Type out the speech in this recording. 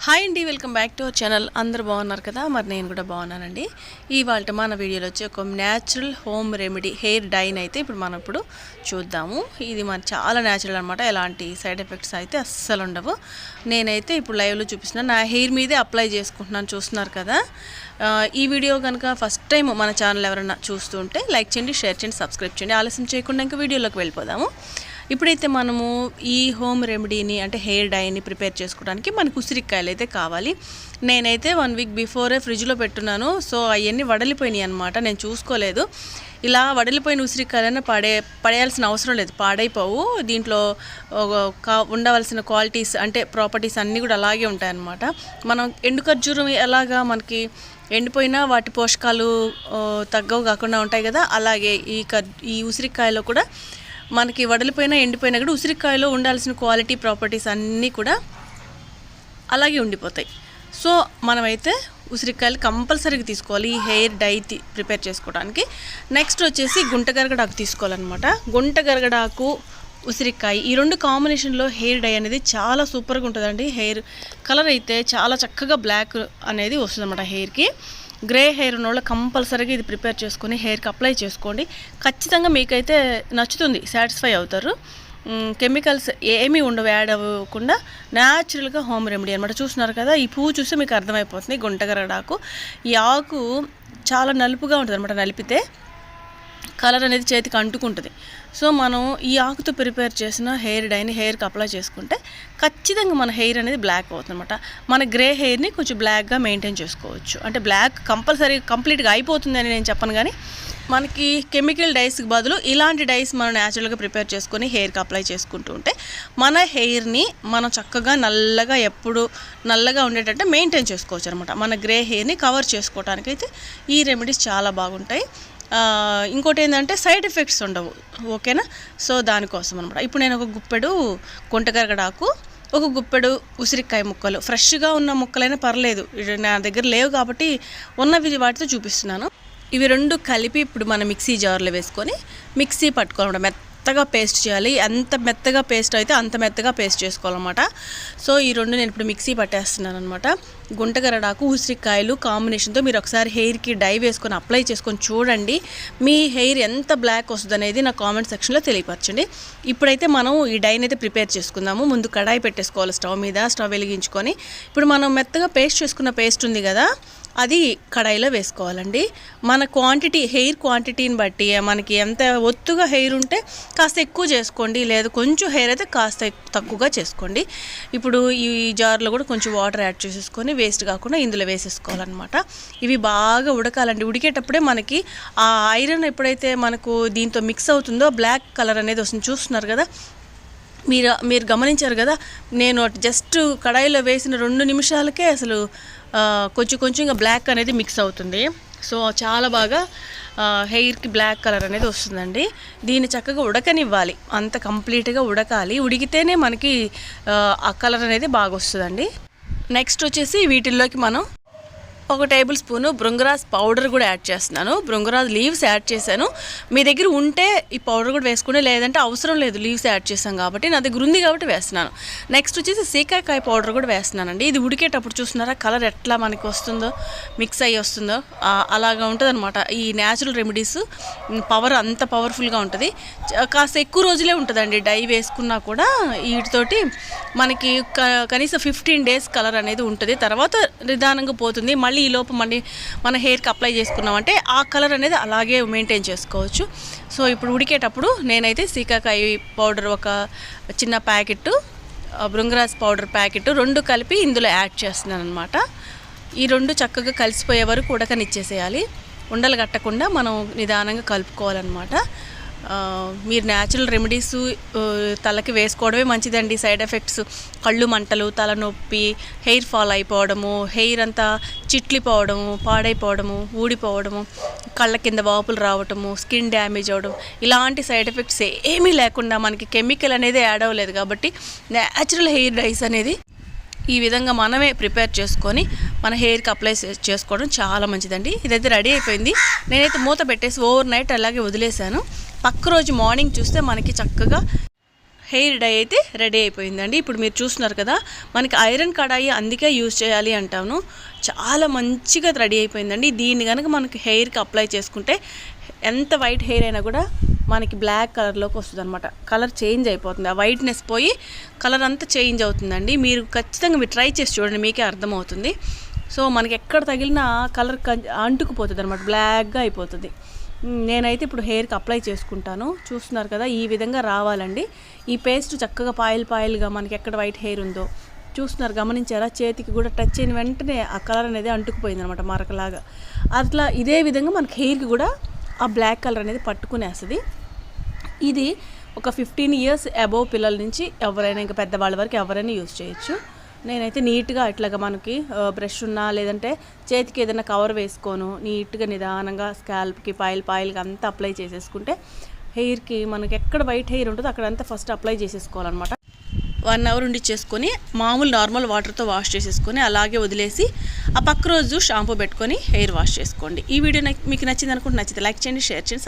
Hi అండి, welcome back to our channel. అందరూ బాగున్నారు కదా? మరి నేను కూడా బాగున్నానండి. ఇవాళ మన వీడియోలో వచ్చి ఒక natural home remedy hair dye అయితే మనం ఇప్పుడు చూద్దాము. ఇది మన చాలా న్యాచురల్ అనమాట. ఎలాంటి సైడ్ ఎఫెక్ట్స్ అయితే అస్సలు ఉండవు. నేనైతే ఇప్పుడు లైవ్లో చూపిస్తున్నాను, నా హెయిర్ మీదే అప్లై చేసుకుంటున్నాను. చూస్తున్నారు కదా. ఈ వీడియో కనుక ఫస్ట్ టైం మన ఛానల్ ఎవరైనా చూస్తుంటే లైక్ చేయండి, షేర్ చేయండి, సబ్స్క్రైబ్ చేయండి. ఆలస్యం చేయకుండా ఇంకా వీడియోలోకి వెళ్ళిపోదాము. ఇప్పుడైతే మనము ఈ హోమ్ రెమెడీని అంటే హెయిర్ డైని ప్రిపేర్ చేసుకోవడానికి మనకు ఉసిరికాయలు అయితే కావాలి. నేనైతే 1 వీక్ బిఫోరే ఫ్రిడ్జ్లో పెట్టున్నాను. సో అవన్నీ వడలిపోయినాయి అనమాట. నేను చూసుకోలేదు. ఇలా వడలిపోయిన ఉసిరికాయలైనా పడేయాల్సిన అవసరం లేదు, పాడైపోవు. దీంట్లో ఉండవలసిన క్వాలిటీస్ అంటే ప్రాపర్టీస్ అన్నీ కూడా అలాగే ఉంటాయన్నమాట. మనం ఎండు ఖర్జూరం ఎలాగా మనకి ఎండిపోయినా వాటి పోషకాలు తగ్గవు కాకుండా ఉంటాయి కదా, అలాగే ఈ ఉసిరికాయలో కూడా మనకి వడలిపోయినా ఎండిపోయినా కూడా ఉసిరికాయలో ఉండాల్సిన క్వాలిటీ ప్రాపర్టీస్ అన్నీ కూడా అలాగే ఉండిపోతాయి. సో మనమైతే ఉసిరికాయలు కంపల్సరీగా తీసుకోవాలి ఈ హెయిర్ డై ప్రిపేర్ చేసుకోవడానికి. నెక్స్ట్ వచ్చేసి గుంటగరగడాకు తీసుకోవాలన్నమాట. గుంటగరగడాకు ఉసిరికాయ ఈ రెండు కాంబినేషన్లో హెయిర్ డై అనేది చాలా సూపర్గా ఉంటుందండి. హెయిర్ కలర్ అయితే చాలా చక్కగా బ్లాక్ అనేది వస్తుంది అన్నమాట. హెయిర్కి గ్రే హెయిర్ ఉన్న వాళ్ళు కంపల్సరీగా ఇది ప్రిపేర్ చేసుకొని హెయిర్కి అప్లై చేసుకోండి. ఖచ్చితంగా మీకైతే నచ్చుతుంది, సాటిస్ఫై అవుతారు. కెమికల్స్ ఏమీ ఉండవు, యాడ్ అవ్వకుండా న్యాచురల్గా హోమ్ రెమెడీ అనమాట. చూస్తున్నారు కదా, ఈ పువ్వు చూస్తే మీకు అర్థమైపోతుంది. గుంటగరడాకు ఈ ఆకు చాలా నలుపుగా ఉంటుంది అనమాట. నలిపితే కలర్ అనేది చేతికి అంటుకుంటుంది. సో మనం ఈ ఆకుతో ప్రిపేర్ చేసిన హెయిర్ డైని హెయిర్కి అప్లై చేసుకుంటే ఖచ్చితంగా మన హెయిర్ అనేది బ్లాక్ అవుతుంది అనమాట. మన గ్రే హెయిర్ని కొంచెం బ్లాక్గా మెయింటైన్ చేసుకోవచ్చు. అంటే బ్లాక్ కంపల్సరీ కంప్లీట్గా అయిపోతుంది అని నేను చెప్పను, కానీ మనకి కెమికల్ డైస్కి బదులు ఇలాంటి డైస్ మనం న్యాచురల్గా ప్రిపేర్ చేసుకొని హెయిర్కి అప్లై చేసుకుంటూ ఉంటే మన హెయిర్ని మనం చక్కగా నల్లగా ఎప్పుడు నల్లగా ఉండేటట్టు మెయింటైన్ చేసుకోవచ్చు అనమాట. మన గ్రే హెయిర్ని కవర్ చేసుకోవడానికైతే ఈ రెమెడీస్ చాలా బాగుంటాయి. ఇంకోటి ఏంటంటే సైడ్ ఎఫెక్ట్స్ ఉండవు, ఓకేనా? సో దానికోసం అనమాట. ఇప్పుడు నేను ఒక గుప్పెడు గుంటగరగడాకు, ఒక గుప్పెడు ఉసిరికాయ ముక్కలు, ఫ్రెష్గా ఉన్న ముక్కలైనా పర్లేదు, నా దగ్గర లేవు కాబట్టి ఉన్నవి వాటితో చూపిస్తున్నాను. ఇవి రెండు కలిపి ఇప్పుడు మనం మిక్సీ జార్లో వేసుకొని మిక్సీ పట్టుకోవాలన్నమాట. మెత్తగా పేస్ట్ చేయాలి. ఎంత మెత్తగా పేస్ట్ అయితే అంత మెత్తగా పేస్ట్ చేసుకోవాలన్నమాట. సో ఈ రెండు నేను ఇప్పుడు మిక్సీ పట్టేస్తున్నాను అనమాట. గుంటగరడాకు ఉసిరికాయలు కాంబినేషన్తో మీరు ఒకసారి హెయిర్కి డై వేసుకొని అప్లై చేసుకొని చూడండి. మీ హెయిర్ ఎంత బ్లాక్ వస్తుంది అనేది నా కామెంట్ సెక్షన్లో తెలియపరచండి. ఇప్పుడైతే మనం ఈ డైని అయితే ప్రిపేర్ చేసుకుందాము. ముందు కడాయి పెట్టేసుకోవాలి స్టవ్ మీద. స్టవ్ వెలిగించుకొని ఇప్పుడు మనం మెత్తగా పేస్ట్ చేసుకున్న పేస్ట్ ఉంది కదా, అది కడాయిలో వేసుకోవాలండి. మన క్వాంటిటీ హెయిర్ క్వాంటిటీని బట్టి మనకి ఎంత ఒత్తుగా హెయిర్ ఉంటే కాస్త ఎక్కువ చేసుకోండి, లేదా కొంచెం హెయిర్ అయితే కాస్త తక్కువగా చేసుకోండి. ఇప్పుడు ఈ జార్లో కూడా కొంచెం వాటర్ యాడ్ చేసేసుకొని వేస్ట్ కాకుండా ఇందులో వేసేసుకోవాలన్నమాట. ఇవి బాగా ఉడకాలండి. ఉడికేటప్పుడే మనకి ఆ ఐరన్ ఎప్పుడైతే మనకు దీంతో మిక్స్ అవుతుందో బ్లాక్ కలర్ అనేది వస్తుంది. చూస్తున్నారు కదా, మీరు గమనించారు కదా, నేను జస్ట్ కడాయిలో వేసిన 2 నిమిషాలకే అసలు కొంచెంగా బ్లాక్ అనేది మిక్స్ అవుతుంది. సో చాలా బాగా హెయిర్కి బ్లాక్ కలర్ అనేది వస్తుందండి. దీన్ని చక్కగా ఉడకనివ్వాలి, అంత కంప్లీట్గా ఉడకాలి. ఉడికితేనే మనకి ఆ కలర్ అనేది బాగా వస్తుందండి. నెక్స్ట్ వచ్చేసి వీటిల్లోకి మనం 1 టేబుల్ స్పూను బృంగరాజ్ పౌడర్ కూడా యాడ్ చేస్తున్నాను. బృంగరాజ్ లీవ్స్ యాడ్ చేశాను. మీ దగ్గర ఉంటే ఈ పౌడర్ కూడా వేసుకుని, లేదంటే అవసరం లేదు, లీవ్స్ యాడ్ చేసాం కాబట్టి. నా దగ్గర ఉంది కాబట్టి వేస్తున్నాను. నెక్స్ట్ వచ్చేసి సీకాకాయ పౌడర్ కూడా వేస్తున్నానండి. ఇది ఉడికేటప్పుడు చూస్తున్నారా కలర్ ఎట్లా మనకి వస్తుందో, మిక్స్ అయ్యి వస్తుందో, అలాగా ఉంటుంది అనమాట. ఈ న్యాచురల్ రెమెడీస్ పవర్ అంత పవర్ఫుల్గా ఉంటుంది. కాస్త ఎక్కువ రోజులే ఉంటుందండి డై వేసుకున్నా కూడా. వీటితోటి మనకి కనీసం 15 days కలర్ అనేది ఉంటుంది. తర్వాత నిదానంగా పోతుంది. మళ్ళీ ఈ లోపు మన హెయిర్కి అప్లై చేసుకున్నామంటే ఆ కలర్ అనేది అలాగే మెయింటైన్ చేసుకోవచ్చు. సో ఇప్పుడు ఉడికేటప్పుడు నేనైతే సీకాకాయ పౌడర్ ఒక చిన్న ప్యాకెట్, బృంగరాజ్ పౌడర్ ప్యాకెట్ 2 కలిపి ఇందులో యాడ్ చేస్తున్నాను అనమాట. ఈ 2 చక్కగా కలిసిపోయే వరకు ఉడకనిచ్చేసేయాలి. ఉండలు కట్టకుండా మనం నిదానంగా కలుపుకోవాలన్నమాట. మీరు న్యాచురల్ రెమెడీస్ తలకి వేసుకోవడమే మంచిదండి. సైడ్ ఎఫెక్ట్స్ కళ్ళు మంటలు, తలనొప్పి, హెయిర్ ఫాల్ అయిపోవడము, హెయిర్ అంతా చిట్లిపోవడము, పాడైపోవడము, ఊడిపోవడము, కళ్ళ కింద వాపులు రావటము, స్కిన్ డ్యామేజ్ అవ్వడం, ఇలాంటి సైడ్ ఎఫెక్ట్స్ ఏమీ లేకుండా మనకి కెమికల్ అనేది యాడ్ అవ్వలేదు కాబట్టి న్యాచురల్ హెయిర్ డైస్ అనేది ఈ విధంగా మనమే ప్రిపేర్ చేసుకొని మన హెయిర్కి అప్లై చేసుకోవడం చాలా మంచిదండి. ఇదైతే రెడీ అయిపోయింది. నేనైతే మూత పెట్టేసి ఓవర్ నైట్ అలాగే వదిలేశాను. పక్క రోజు మార్నింగ్ చూస్తే మనకి చక్కగా హెయిర్ డై అయితే రెడీ అయిపోయిందండి. ఇప్పుడు మీరు చూస్తున్నారు కదా, మనకి ఐరన్ కడాయి అందుకే యూజ్ చేయాలి అంటాను. చాలా మంచిగా రెడీ అయిపోయిందండి. దీన్ని కనుక మనకి హెయిర్కి అప్లై చేసుకుంటే ఎంత వైట్ హెయిర్ అయినా కూడా మనకి బ్లాక్ కలర్లోకి వస్తుంది అనమాట. కలర్ చేంజ్ అయిపోతుంది, ఆ వైట్నెస్ పోయి కలర్ అంతా చేంజ్ అవుతుందండి. మీరు ఖచ్చితంగా మీరు ట్రై చేసి చూడండి, మీకే అర్థమవుతుంది. సో మనకి ఎక్కడ తగిలినా కలర్ అంటుకుపోతుంది అనమాట, బ్లాక్గా అయిపోతుంది. నేనైతే ఇప్పుడు హెయిర్కి అప్లై చేసుకుంటాను. చూస్తున్నారు కదా, ఈ విధంగా రావాలండి. ఈ పేస్ట్ చక్కగా పాయిల్గా మనకి ఎక్కడ వైట్ హెయిర్ ఉందో చూస్తున్నారు, గమనించారా? చేతికి కూడా టచ్ అయిన వెంటనే ఆ కలర్ అనేది అంటుకుపోయింది అనమాట, మరకలాగా. అట్లా ఇదే విధంగా మనకి హెయిర్కి కూడా ఆ బ్లాక్ కలర్ అనేది పట్టుకునేస్తుంది. ఇది ఒక 15 years అబోవ్ పిల్లల నుంచి ఎవరైనా, ఇంకా పెద్దవాళ్ళ వరకు ఎవరైనా యూజ్ చేయొచ్చు. నేనైతే నీట్గా ఇట్లాగా మనకి బ్రష్ ఉన్నా లేదంటే చేతికి ఏదైనా కవర్ వేసుకోను నీట్గా నిదానంగా స్కాల్ప్కి పాయిల్గా అంతా అప్లై చేసేసుకుంటే హెయిర్కి మనకి ఎక్కడ వైట్ హెయిర్ ఉంటుందో అక్కడంతా ఫస్ట్ అప్లై చేసేసుకోవాలన్నమాట. 1 hour ఉండిచ్చేసుకొని మామూలు నార్మల్ వాటర్తో వాష్ చేసేసుకొని అలాగే వదిలేసి ఆ పక్క రోజు షాంపూ పెట్టుకొని హెయిర్ వాష్ చేసుకోండి. ఈ వీడియో మీకు నచ్చింది అనుకుంటే నచ్చితే లైక్ చేయండి, షేర్ చేయండి.